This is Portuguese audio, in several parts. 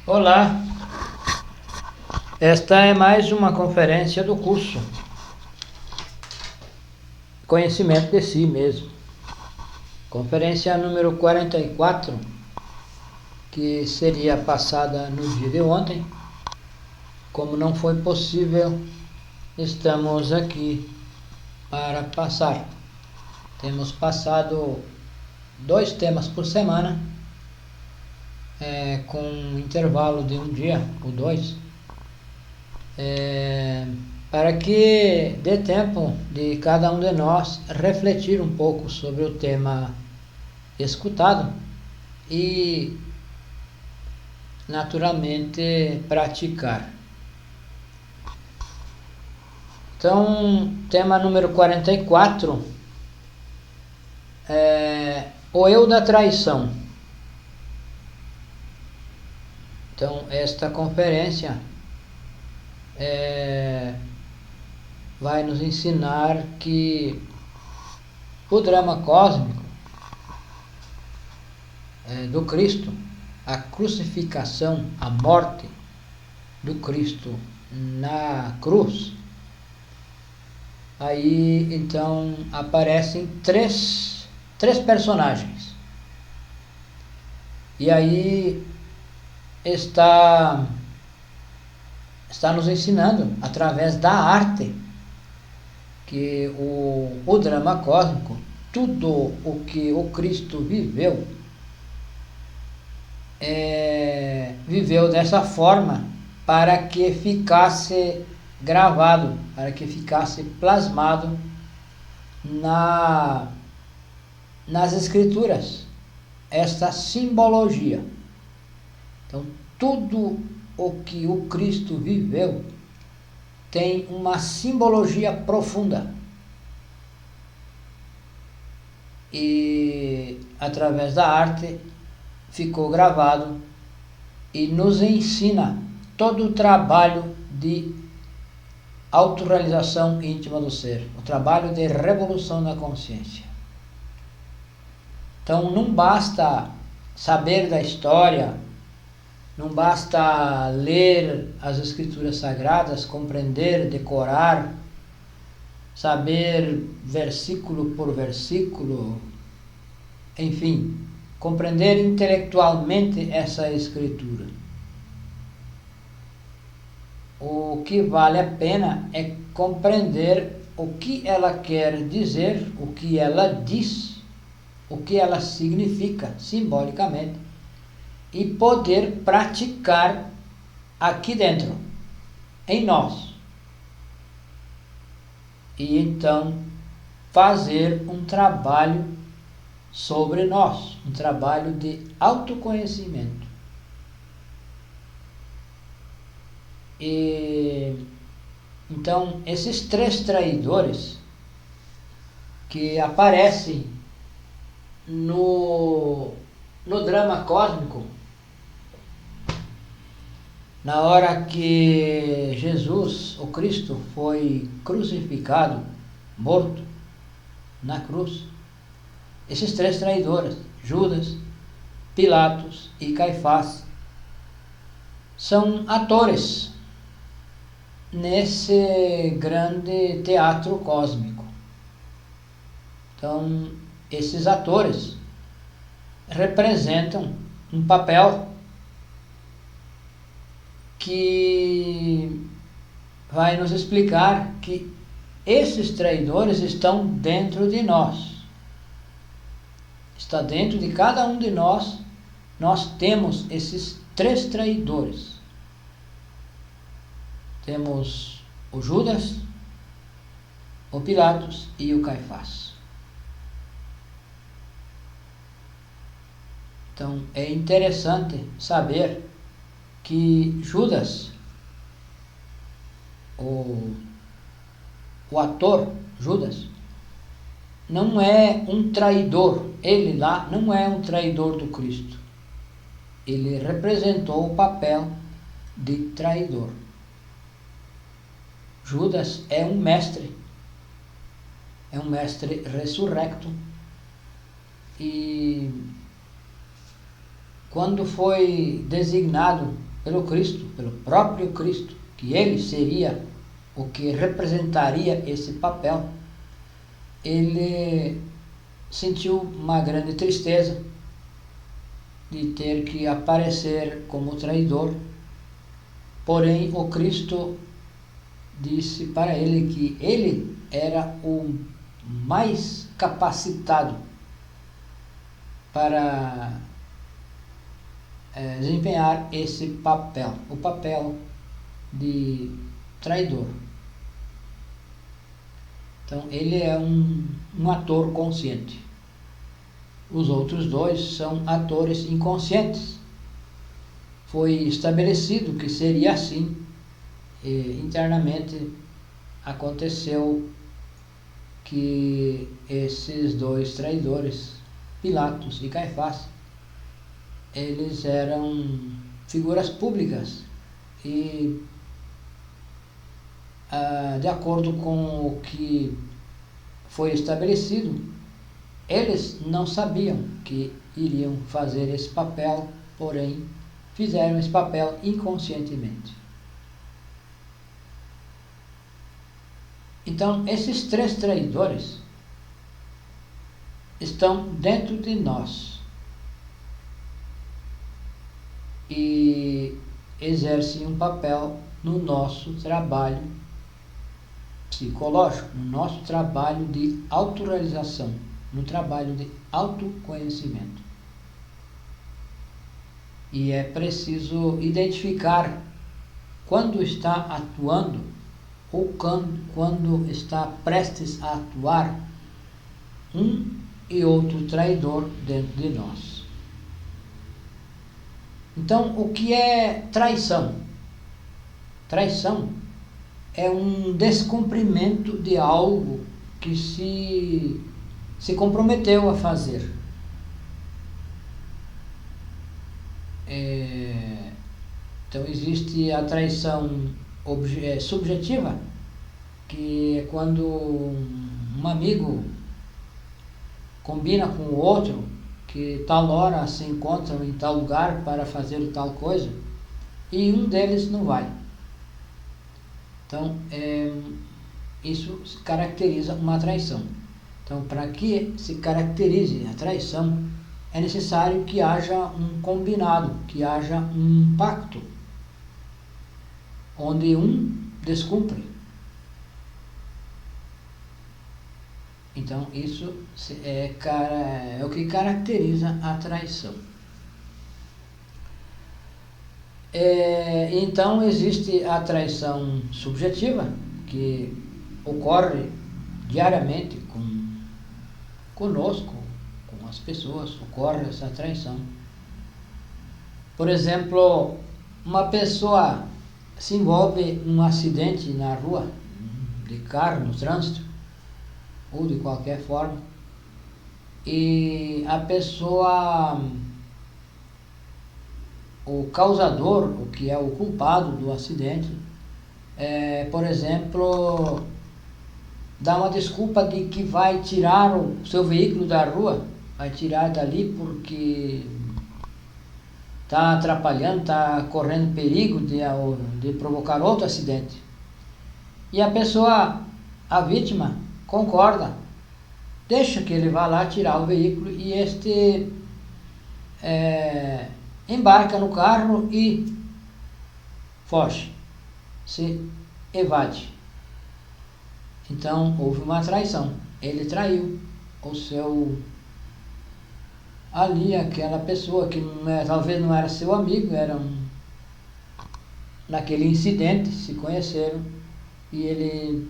Olá, esta é mais uma conferência do curso Conhecimento de Si Mesmo. Conferência número 44, que seria passada no dia de ontem. Como não foi possível, estamos aqui para passar. Temos passado 2 temas por semana, com um intervalo de um dia ou 2, para que dê tempo de cada um de nós refletir um pouco sobre o tema escutado e, naturalmente, praticar. Então, tema número 44 é o eu da traição. Então, esta conferência vai nos ensinar que o drama cósmico do Cristo, a crucificação, a morte do Cristo na cruz, aí então aparecem três personagens. E aí está nos ensinando, através da arte, que o drama cósmico, tudo o que o Cristo viveu, viveu dessa forma para que ficasse gravado, para que ficasse plasmado nas escrituras, esta simbologia. Então, tudo o que o Cristo viveu tem uma simbologia profunda. E, através da arte, ficou gravado e nos ensina todo o trabalho de autorrealização íntima do ser, o trabalho de revolução da consciência. Então, não basta saber da história, não basta ler as escrituras sagradas, compreender, decorar, saber versículo por versículo, enfim, compreender intelectualmente essa escritura. O que vale a pena é compreender o que ela quer dizer, o que ela diz, o que ela significa simbolicamente, e poder praticar aqui dentro, em nós. E então fazer um trabalho sobre nós, um trabalho de autoconhecimento. E então esses 3 traidores que aparecem no drama cósmico, na hora que Jesus, o Cristo, foi crucificado, morto na cruz, esses 3 traidores, Judas, Pilatos e Caifás, são atores nesse grande teatro cósmico. Então, esses atores representam um papel que vai nos explicar que esses traidores estão dentro de nós. Está dentro de cada um de nós. Nós temos esses 3 traidores. Temos o Judas, o Pilatos e o Caifás. Então, é interessante saber que Judas, o ator Judas, não é um traidor. Ele lá não é um traidor do Cristo. Ele representou o papel de traidor. Judas é um mestre ressurrecto, e quando foi designado pelo Cristo, pelo próprio Cristo, que ele seria o que representaria esse papel, ele sentiu uma grande tristeza de ter que aparecer como traidor. Porém, o Cristo disse para ele que ele era o mais capacitado para desempenhar esse papel, o papel de traidor. Então, ele é um ator consciente. Os outros dois são atores inconscientes. Foi estabelecido que seria assim, e internamente aconteceu que esses dois traidores, Pilatos e Caifás, eles eram figuras públicas e, de acordo com o que foi estabelecido, eles não sabiam que iriam fazer esse papel, porém fizeram esse papel inconscientemente. Então, esses três traidores estão dentro de nós e exercem um papel no nosso trabalho psicológico, no nosso trabalho de autorrealização, no trabalho de autoconhecimento. E é preciso identificar quando está atuando ou quando está prestes a atuar um e outro traidor dentro de nós. Então, o que é traição? Traição é um descumprimento de algo que se comprometeu a fazer. Então, existe a traição subjetiva, que é quando um amigo combina com o outro que tal hora se encontram em tal lugar para fazer tal coisa e um deles não vai. Então, isso caracteriza uma traição. Então, para que se caracterize a traição, é necessário que haja um combinado, que haja um pacto, onde um descumpre. Então, isso é o que caracteriza a traição. Então, existe a traição subjetiva, que ocorre diariamente conosco, com as pessoas, ocorre essa traição. Por exemplo, uma pessoa se envolve em um acidente na rua, de carro, no trânsito, ou de qualquer forma, e a pessoa, o causador, o que é o culpado do acidente, por exemplo, dá uma desculpa de que vai tirar o seu veículo da rua, vai tirar dali porque está atrapalhando, está correndo perigo de provocar outro acidente. E a pessoa, a vítima, concorda, deixa que ele vá lá tirar o veículo e este embarca no carro e foge, se evade. Então, houve uma traição. Ele traiu o seu... ali, aquela pessoa que talvez não era seu amigo, naquele incidente, se conheceram, e ele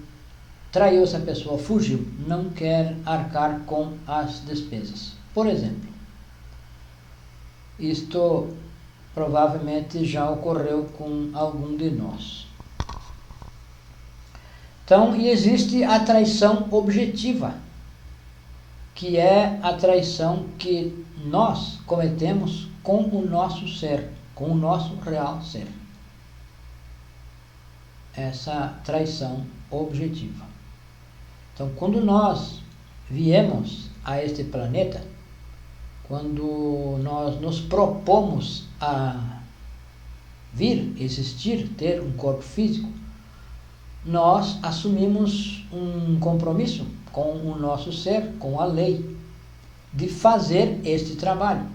traiu essa pessoa, fugiu, não quer arcar com as despesas. Por exemplo, isto provavelmente já ocorreu com algum de nós. Então, e existe a traição objetiva, que é a traição que nós cometemos com o nosso ser, com o nosso real ser. Essa traição objetiva. Então, quando nós viemos a este planeta, quando nós nos propomos a vir, existir, ter um corpo físico, nós assumimos um compromisso com o nosso ser, com a lei, de fazer este trabalho.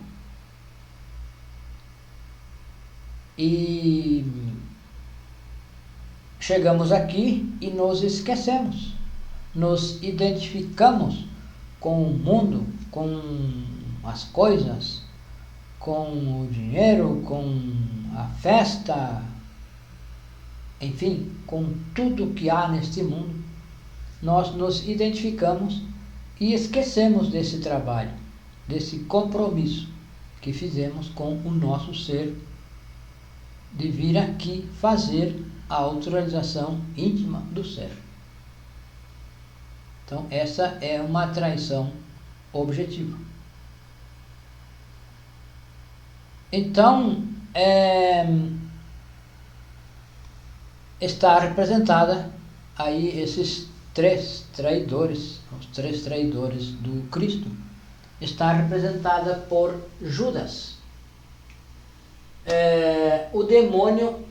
E chegamos aqui e nos esquecemos, nos identificamos com o mundo, com as coisas, com o dinheiro, com a festa, enfim, com tudo que há neste mundo. Nós nos identificamos e esquecemos desse trabalho, desse compromisso que fizemos com o nosso ser, de vir aqui fazer a autorrealização íntima do ser. Então, essa é uma traição objetiva. Então, está representada aí esses três traidores, os três traidores do Cristo, está representada por Judas, o demônio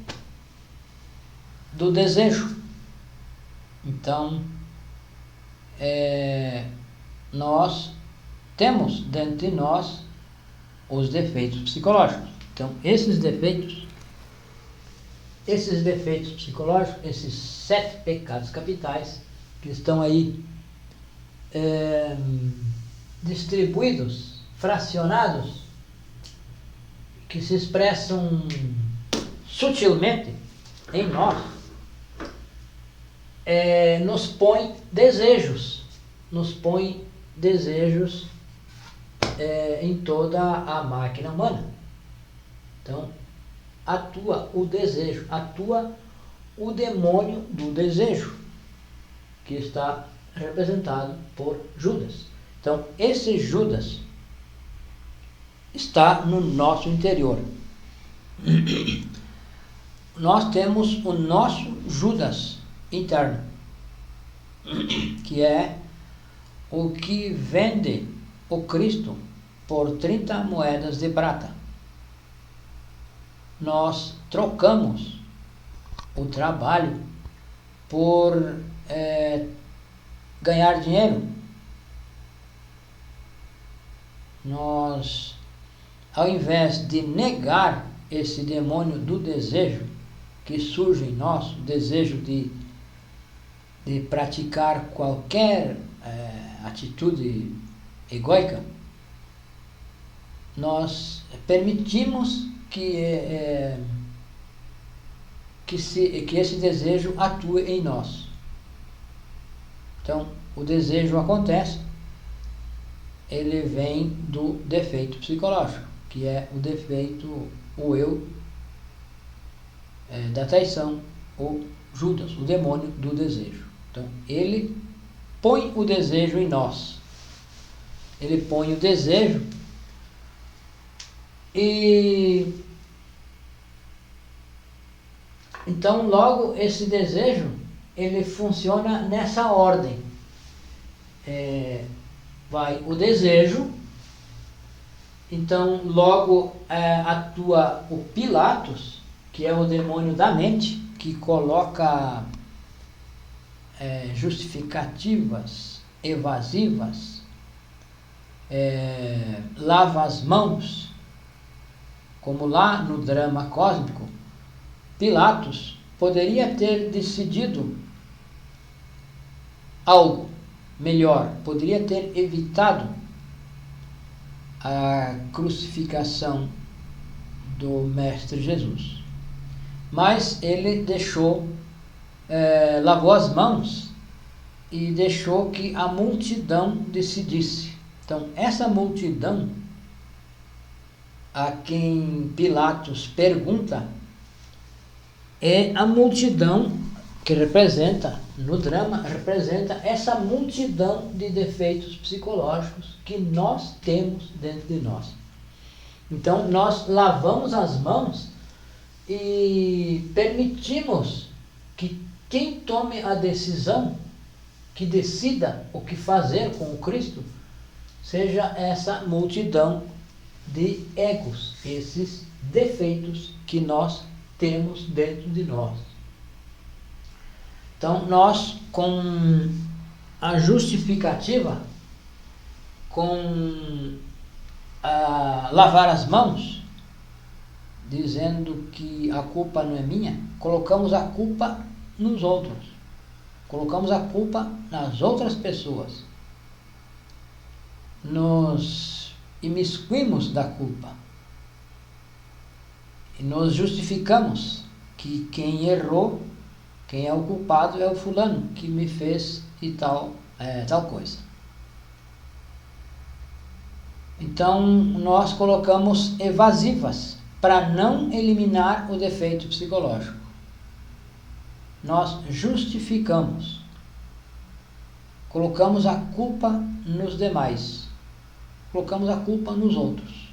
do desejo. Então, nós temos dentro de nós os defeitos psicológicos. Então, esses defeitos psicológicos, esses 7 pecados capitais, que estão aí distribuídos, fracionados, que se expressam sutilmente em nós, nos põe desejos em toda a máquina humana. Então, atua o desejo, atua o demônio do desejo, que está representado por Judas. Então, esse Judas está no nosso interior. Nós temos o nosso Judas interno, que é o que vende o Cristo por 30 moedas de prata. Nós trocamos o trabalho por ganhar dinheiro. Nós, ao invés de negar esse demônio do desejo que surge em nós, o desejo de praticar qualquer atitude egóica, nós permitimos que esse desejo atue em nós. Então, o desejo acontece, ele vem do defeito psicológico, que é o defeito, o eu da traição, o Judas, o demônio do desejo. Então, ele põe o desejo em nós. Ele põe o desejo e então logo esse desejo ele funciona nessa ordem. Vai o desejo, então logo atua o Pilatos, que é o demônio da mente, que coloca justificativas evasivas, lava as mãos, como lá no drama cósmico, Pilatos poderia ter decidido algo melhor, poderia ter evitado a crucificação do Mestre Jesus, mas ele lavou as mãos e deixou que a multidão decidisse. Então, essa multidão a quem Pilatos pergunta é a multidão que representa, no drama, representa essa multidão de defeitos psicológicos que nós temos dentro de nós. Então, nós lavamos as mãos e permitimos que quem tome a decisão, que decida o que fazer com o Cristo, seja essa multidão de egos, esses defeitos que nós temos temos dentro de nós. Então, nós, com a justificativa, com lavar as mãos, dizendo que a culpa não é minha, colocamos a culpa nos outros, colocamos a culpa nas outras pessoas, nos imiscuímos da culpa e nos justificamos que quem errou, quem é o culpado é o fulano que me fez e tal coisa. Então nós colocamos evasivas para não eliminar o defeito psicológico. Nós justificamos, colocamos a culpa nos demais, colocamos a culpa nos outros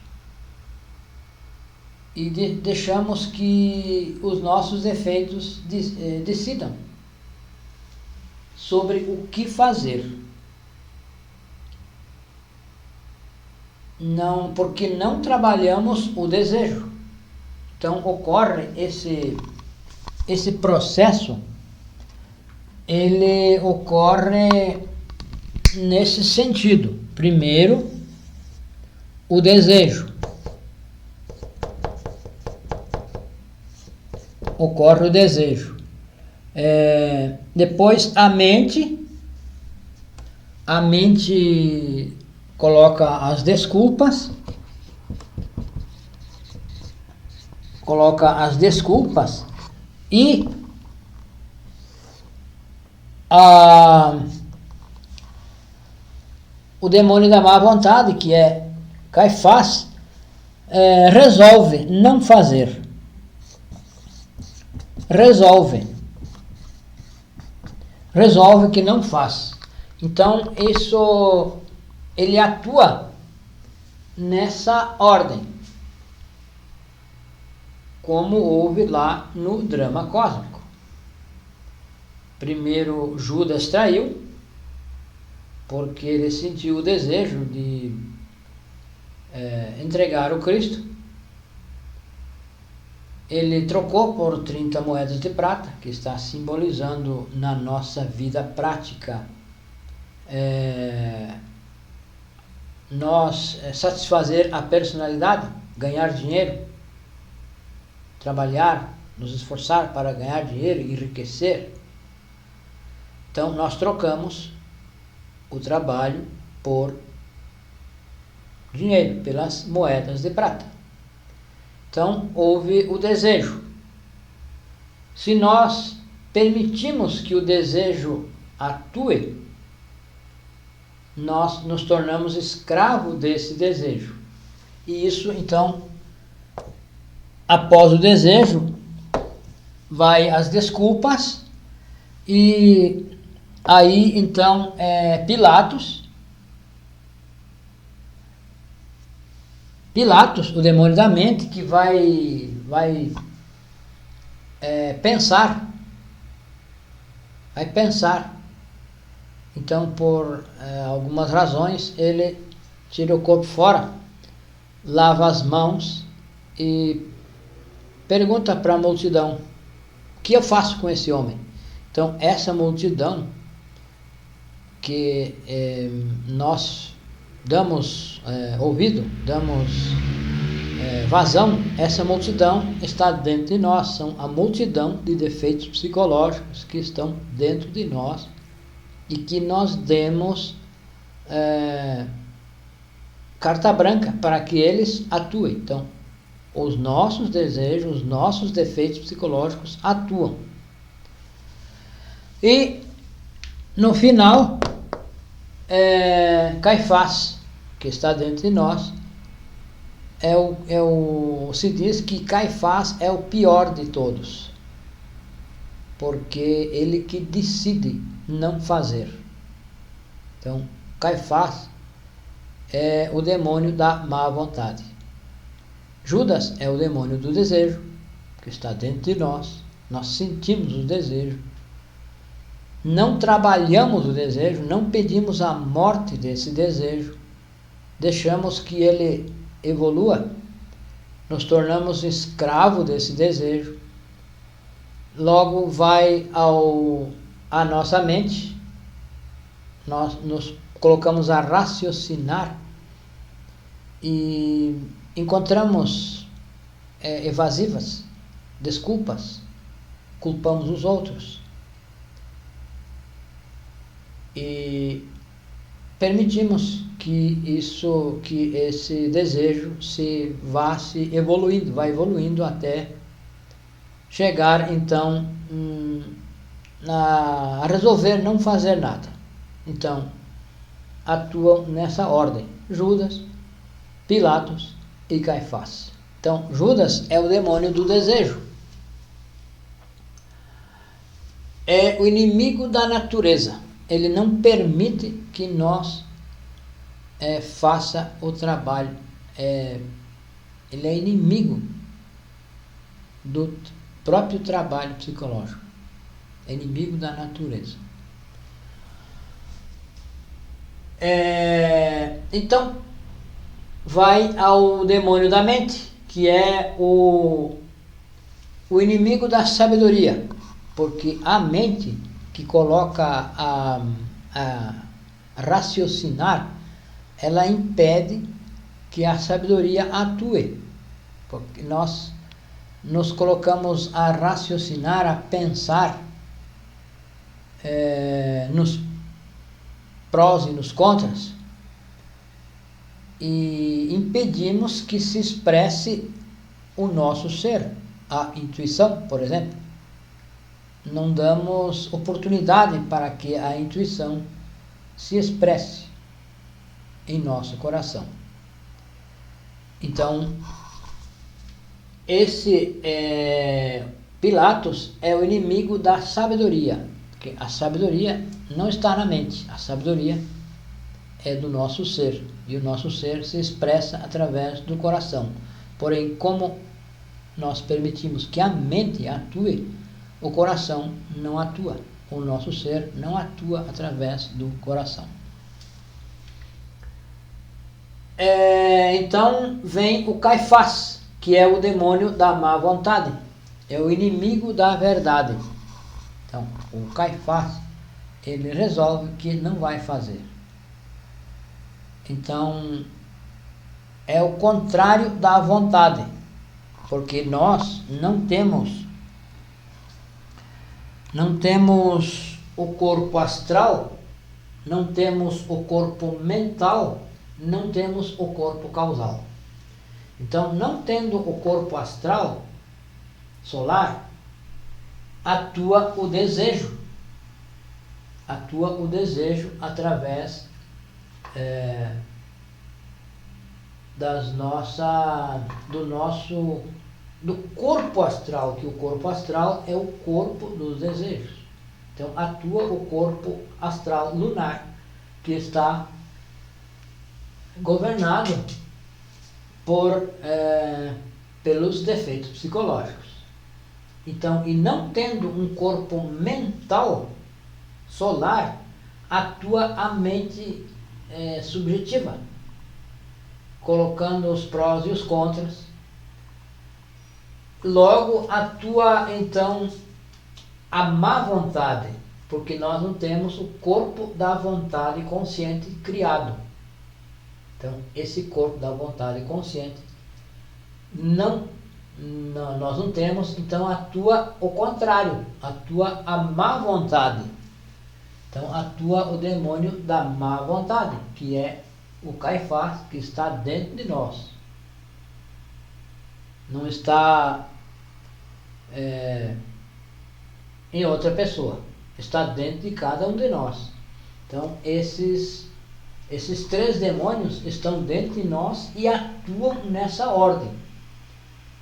e deixamos que os nossos defeitos decidam sobre o que fazer. Não, porque não trabalhamos o desejo. Então ocorre esse processo, ele ocorre nesse sentido. Primeiro, o desejo. Ocorre o desejo. Depois a mente coloca as desculpas, e o demônio da má vontade, que é Caifás, resolve não fazer. Resolve que não faz. Então isso, ele atua nessa ordem, como houve lá no drama cósmico. Primeiro Judas traiu, porque ele sentiu o desejo de entregar o Cristo. Ele trocou por 30 moedas de prata, que está simbolizando na nossa vida prática nós satisfazer a personalidade, ganhar dinheiro, trabalhar, nos esforçar para ganhar dinheiro e enriquecer. Então nós trocamos o trabalho por dinheiro, pelas moedas de prata. Então houve o desejo. Se nós permitimos que o desejo atue, nós nos tornamos escravos desse desejo. E isso, então, após o desejo, vai as desculpas, e aí então Pilatos, o demônio da mente, que vai pensar. Então, por algumas razões, ele tira o corpo fora, lava as mãos e pergunta para a multidão: o que eu faço com esse homem? Então, essa multidão que nós damos ouvido, damos vazão, essa multidão está dentro de nós. São a multidão de defeitos psicológicos que estão dentro de nós e que nós demos carta branca para que eles atuem. Então, os nossos desejos, os nossos defeitos psicológicos atuam. E no final, Caifás, que está dentro de nós, se diz que Caifás é o pior de todos, porque ele que decide não fazer. Então, Caifás é o demônio da má vontade. Judas é o demônio do desejo, que está dentro de nós. Nós sentimos o desejo, não trabalhamos o desejo, não pedimos a morte desse desejo, deixamos que ele evolua, nos tornamos escravos desse desejo, logo vai à nossa mente, nós nos colocamos a raciocinar e encontramos evasivas, desculpas, culpamos os outros e permitimos que esse desejo vá evoluindo até chegar então a resolver não fazer nada. Então atuam nessa ordem: Judas, Pilatos e Caifás. Então Judas é o demônio do desejo, é o inimigo da natureza. Ele não permite que nós faça o trabalho. Ele é inimigo do próprio trabalho psicológico, é inimigo da natureza. Então vai ao demônio da mente, que é o inimigo da sabedoria, porque a mente que coloca a raciocinar, ela impede que a sabedoria atue, porque nós nos colocamos a raciocinar, a pensar nos prós e nos contras, e impedimos que se expresse o nosso ser, a intuição, por exemplo. Não damos oportunidade para que a intuição se expresse em nosso coração. Então, esse Pilatos é o inimigo da sabedoria, porque a sabedoria não está na mente, a sabedoria é do nosso ser, e o nosso ser se expressa através do coração. Porém, como nós permitimos que a mente atue, o coração não atua, o nosso ser não atua através do coração. Então vem o Caifás, que é o demônio da má vontade, é o inimigo da verdade. Então o Caifás, ele resolve que não vai fazer. Então é o contrário da vontade, porque nós não temos o corpo astral, não temos o corpo mental, não temos o corpo causal. Então, não tendo o corpo astral solar, atua o desejo através do corpo astral, que o corpo astral é o corpo dos desejos. Então atua o corpo astral lunar, que está governado pelos defeitos psicológicos. Então, e não tendo um corpo mental solar, atua a mente subjetiva, colocando os prós e os contras. Logo atua então a má vontade, porque nós não temos o corpo da vontade consciente criado. Então esse corpo da vontade consciente nós não temos, então atua o contrário, atua a má vontade. Então atua o demônio da má vontade, que é o Caifás, que está dentro de nós. Não está em outra pessoa, está dentro de cada um de nós. Então esses três demônios estão dentro de nós e atuam nessa ordem,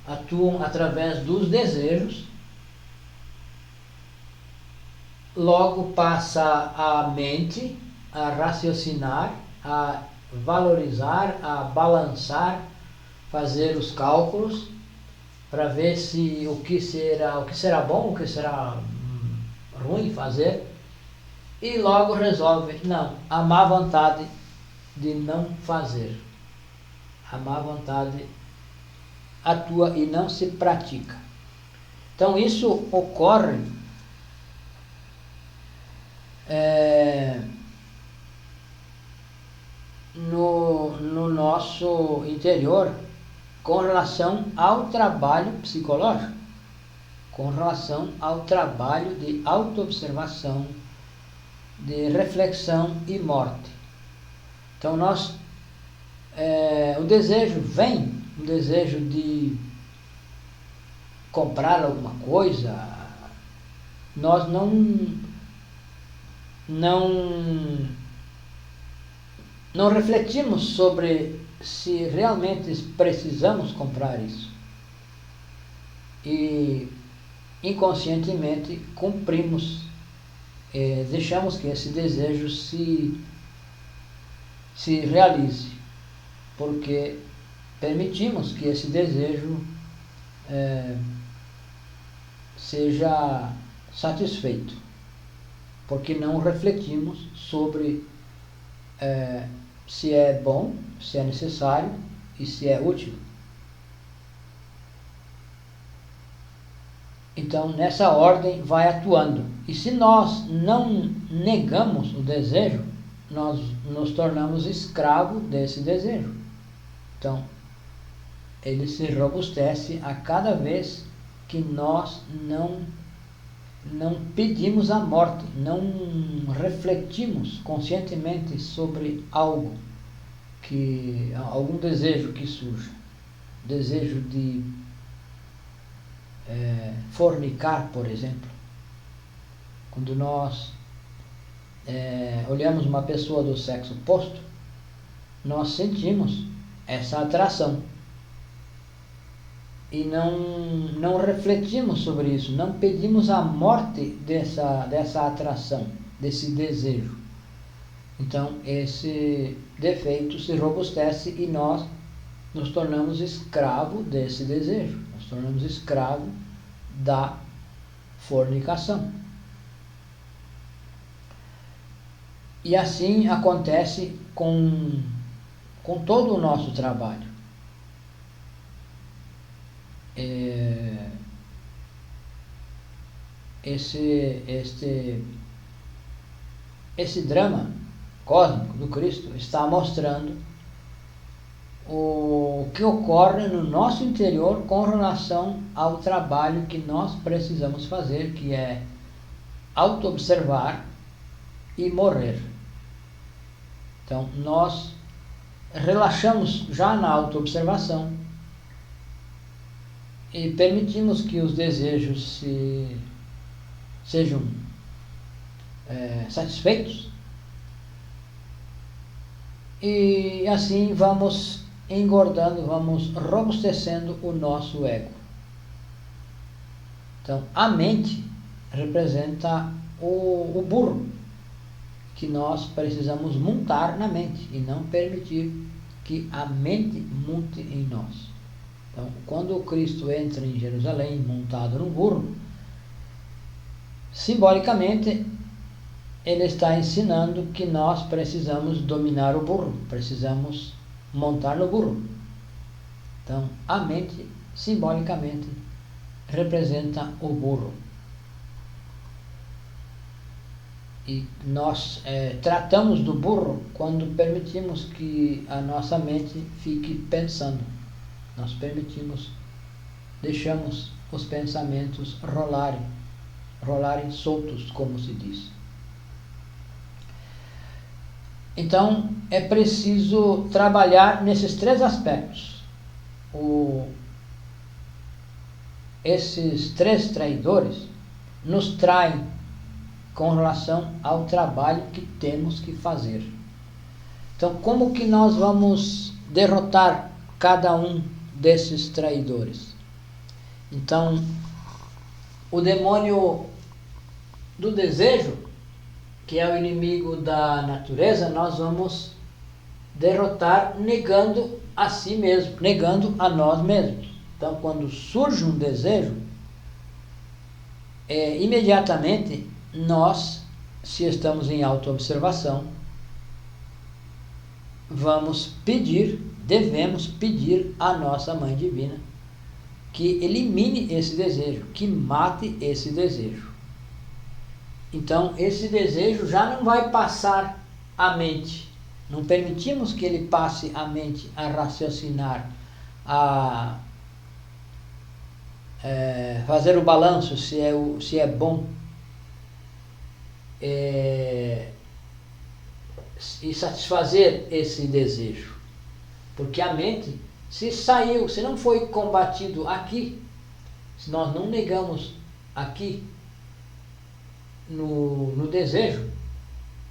atuam através dos desejos. Logo passa a mente a raciocinar, a valorizar, a balançar, fazer os cálculos para ver se o que será bom, o que será ruim fazer, e logo resolve, não, a má vontade de não fazer. A má vontade atua e não se pratica. Então isso ocorre no nosso interior com relação ao trabalho psicológico, com relação ao trabalho de autoobservação, de reflexão e morte. Então o desejo vem, o desejo de comprar alguma coisa, nós não refletimos sobre se realmente precisamos comprar isso. E inconscientemente cumprimos, deixamos que esse desejo se realize, porque permitimos que esse desejo seja satisfeito, porque não refletimos sobre se é bom, se é necessário e se é útil. Então, nessa ordem vai atuando. E se nós não negamos o desejo, nós nos tornamos escravos desse desejo. Então, ele se robustece a cada vez que nós não pedimos a morte, não refletimos conscientemente sobre algum desejo que surja. Desejo de fornicar, por exemplo. Quando nós olhamos uma pessoa do sexo oposto, nós sentimos essa atração. E não refletimos sobre isso, não pedimos a morte dessa atração, desse desejo. Então, esse defeito se robustece e nós nos tornamos escravos desse desejo, nos tornamos escravos da fornicação. E assim acontece com todo o nosso trabalho. Esse drama cósmico do Cristo está mostrando o que ocorre no nosso interior com relação ao trabalho que nós precisamos fazer, que é auto-observar e morrer. Então, nós relaxamos já na auto-observação e permitimos que os desejos sejam satisfeitos, e assim vamos engordando, vamos robustecendo o nosso ego. Então, a mente representa o burro que nós precisamos montar na mente e não permitir que a mente monte em nós. Então, quando o Cristo entra em Jerusalém montado num burro, simbolicamente ele está ensinando que nós precisamos dominar o burro, precisamos montar no burro. Então, a mente simbolicamente representa o burro. E nós tratamos do burro quando permitimos que a nossa mente fique pensando. Nós deixamos os pensamentos rolarem soltos, como se diz. Então, é preciso trabalhar nesses três aspectos. Esses três traidores nos traem com relação ao trabalho que temos que fazer. Então, como que nós vamos derrotar cada um desses traidores? Então, o demônio do desejo, que é o inimigo da natureza, nós vamos derrotar negando a si mesmo, negando a nós mesmos. Então, quando surge um desejo, imediatamente nós, se estamos em autoobservação, devemos pedir à nossa Mãe Divina que elimine esse desejo, que mate esse desejo. Então, esse desejo já não vai passar a mente. Não permitimos que ele passe a mente a raciocinar, a fazer o balanço se é bom e satisfazer esse desejo. Porque a mente, se não foi combatido aqui, se nós não negamos aqui no desejo,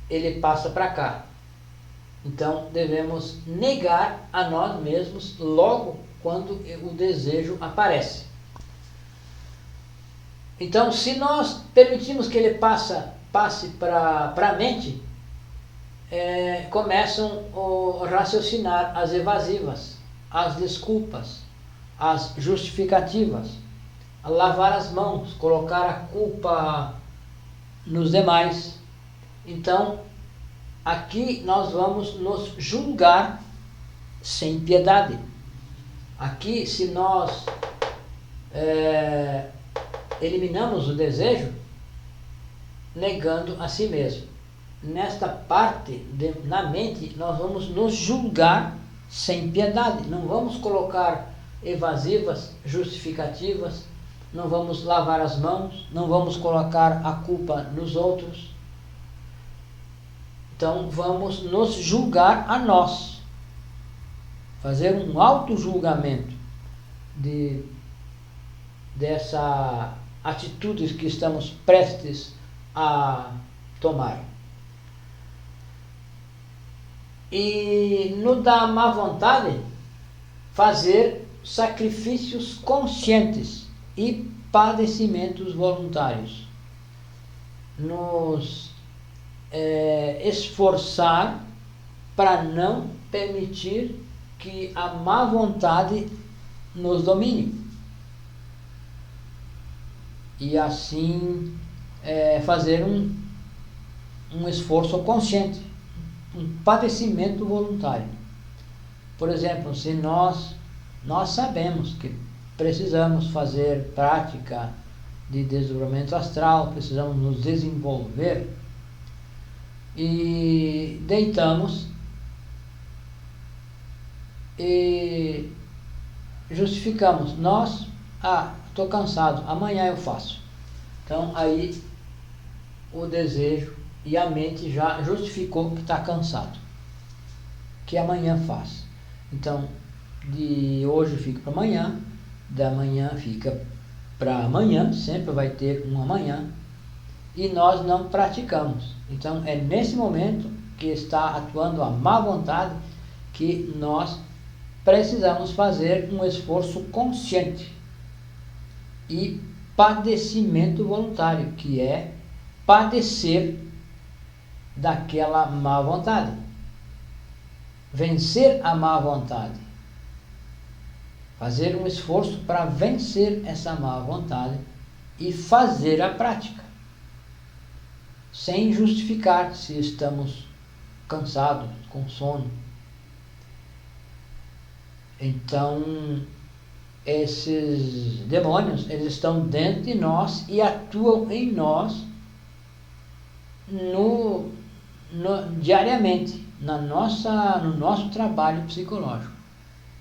ele passa para cá. Então devemos negar a nós mesmos logo quando o desejo aparece. Então, se nós permitimos que ele passe para a mente, começam a raciocinar as evasivas, as desculpas, as justificativas, a lavar as mãos, colocar a culpa nos demais. Então, aqui nós vamos nos julgar sem piedade. Aqui, se nós eliminamos o desejo, negando a si mesmo. Nesta parte, na mente, nós vamos nos julgar sem piedade. Não vamos colocar evasivas, justificativas, não vamos lavar as mãos, não vamos colocar a culpa nos outros. Então, vamos nos julgar a nós. Fazer um auto-julgamento dessa atitude que estamos prestes a tomar. E no da má vontade, fazer sacrifícios conscientes e padecimentos voluntários. Nos esforçar para não permitir que a má vontade nos domine. E assim fazer um esforço consciente, um padecimento voluntário. Por exemplo, se nós sabemos que precisamos fazer prática de desdobramento astral, precisamos nos desenvolver, e deitamos e justificamos, estou cansado, amanhã eu faço. Então aí o desejo e a mente já justificou que está cansado, que amanhã faz. Então de hoje fica para amanhã, da manhã fica para amanhã, sempre vai ter um amanhã, e nós não praticamos. Então é nesse momento que está atuando a má vontade que nós precisamos fazer um esforço consciente e padecimento voluntário, que é padecer daquela má vontade, vencer a má vontade, fazer um esforço para vencer essa má vontade e fazer a prática, sem justificar se estamos cansados, com sono. Então, esses demônios, eles estão dentro de nós e atuam em nós diariamente, no nosso trabalho psicológico.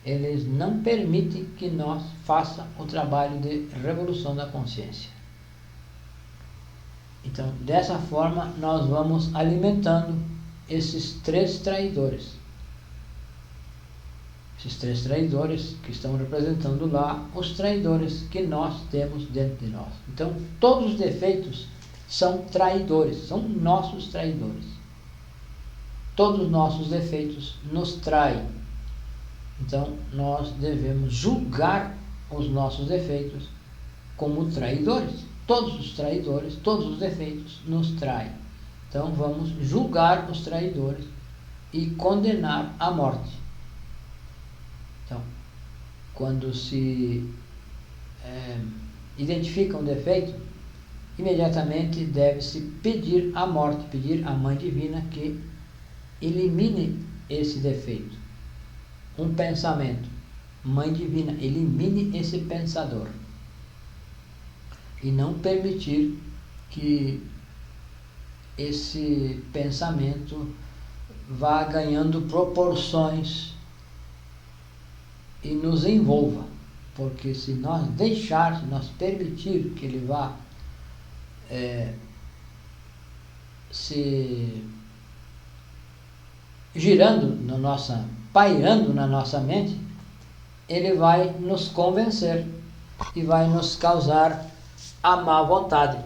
Eles não permitem que nós façamos o trabalho de revolução da consciência. Então, dessa forma, nós vamos alimentando esses três traidores. Esses três traidores que estão representando lá os traidores que nós temos dentro de nós. Então, todos os defeitos são traidores, são nossos traidores. Todos os nossos defeitos nos traem. Então, nós devemos julgar os nossos defeitos como traidores. Todos os traidores, todos os defeitos nos traem. Então, vamos julgar os traidores e condenar à morte. Então, quando se identifica um defeito, imediatamente deve-se pedir a morte, pedir à Mãe Divina que elimine esse defeito. Um pensamento Mãe Divina, elimine esse pensador e não permitir que esse pensamento vá ganhando proporções e nos envolva, porque se nós nós permitir que ele vá se pairando na nossa mente, ele vai nos convencer e vai nos causar a má vontade.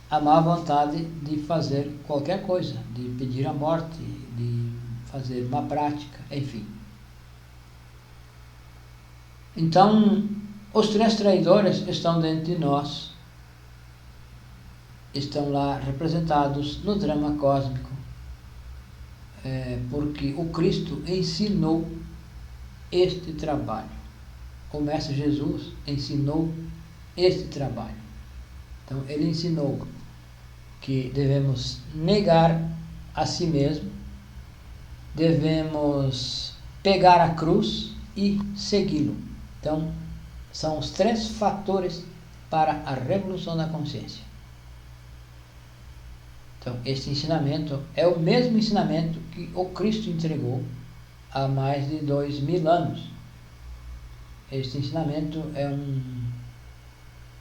A má vontade de fazer qualquer coisa, de pedir a morte, de fazer uma prática, enfim. Então, os três traidores estão dentro de nós, estão lá representados no drama cósmico, porque o Cristo ensinou este trabalho. O Mestre Jesus ensinou este trabalho. Então, ele ensinou que devemos negar a si mesmo, devemos pegar a cruz e segui-lo. Então, são os três fatores para a revolução da consciência. Então, este ensinamento é o mesmo ensinamento que o Cristo entregou há mais de 2000 anos. Este ensinamento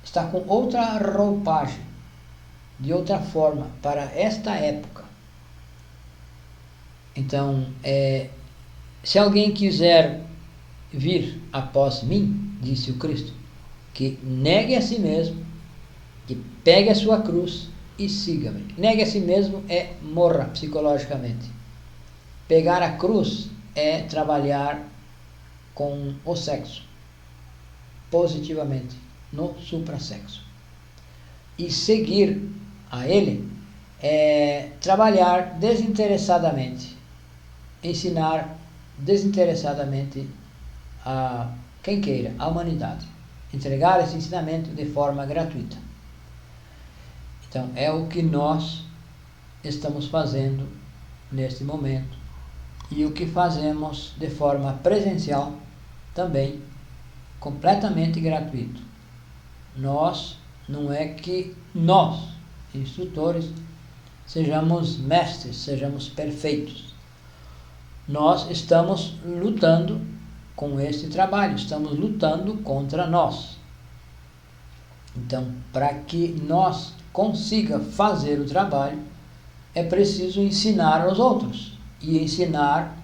está com outra roupagem, de outra forma, para esta época. Então, se alguém quiser vir após mim, disse o Cristo, que negue a si mesmo, que pegue a sua cruz e siga-me. Negue a si mesmo morra psicologicamente. Pegar a cruz é trabalhar com o sexo, positivamente, no suprassexo. E seguir a ele é trabalhar desinteressadamente, ensinar desinteressadamente a quem queira, a humanidade. Entregar esse ensinamento de forma gratuita. Então, é o que nós estamos fazendo neste momento e o que fazemos de forma presencial também, completamente gratuito. Não é que nós, instrutores, sejamos mestres, sejamos perfeitos. Nós estamos lutando com esse trabalho, estamos lutando contra nós. Então, para que nós consiga fazer o trabalho, é preciso ensinar aos outros, e ensinar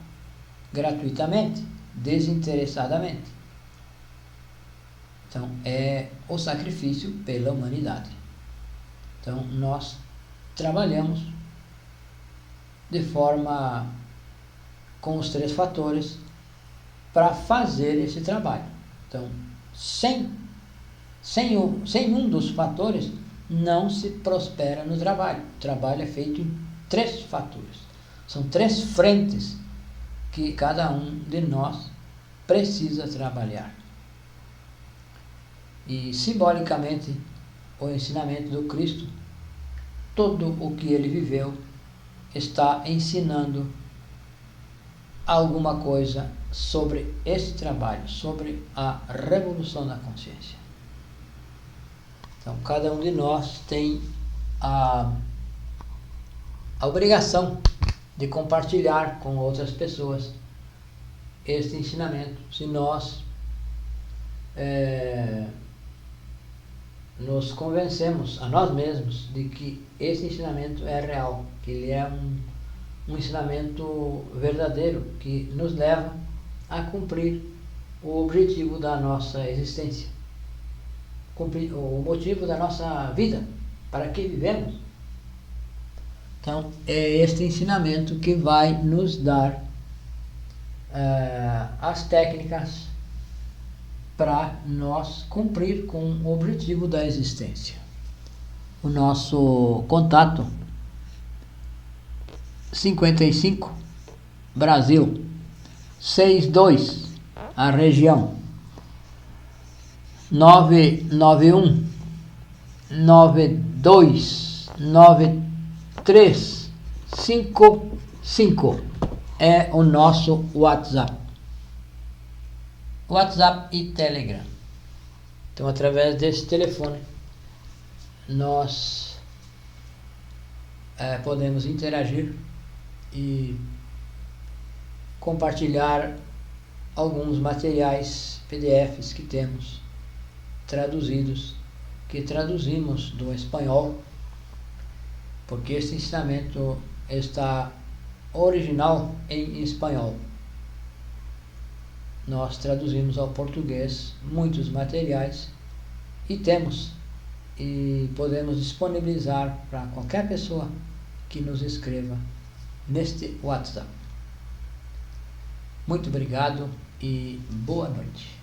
gratuitamente, desinteressadamente. Então, é o sacrifício pela humanidade. Então, nós trabalhamos de forma com os três fatores para fazer esse trabalho. Então, sem um dos fatores, não se prospera no trabalho. O trabalho é feito em três fatores. São três frentes que cada um de nós precisa trabalhar. E, simbolicamente, o ensinamento do Cristo, tudo o que ele viveu, está ensinando alguma coisa sobre esse trabalho, sobre a revolução da consciência. Então, cada um de nós tem a obrigação de compartilhar com outras pessoas este ensinamento. Se nós nos convencemos a nós mesmos de que esse ensinamento é real, que ele é um ensinamento verdadeiro, que nos leva a cumprir o objetivo da nossa existência, cumprir o motivo da nossa vida, para que vivemos. Então, é este ensinamento que vai nos dar as técnicas para nós cumprir com o objetivo da existência. O nosso contato 55 Brasil 62, a região 991 92 93 55. é o nosso WhatsApp. WhatsApp e Telegram. Então, através desse telefone, nós podemos interagir e compartilhar alguns materiais PDFs que temos traduzidos, que traduzimos do espanhol, porque esse ensinamento está original em espanhol. Nós traduzimos ao português muitos materiais e podemos disponibilizar para qualquer pessoa que nos escreva neste WhatsApp. Muito obrigado e boa noite.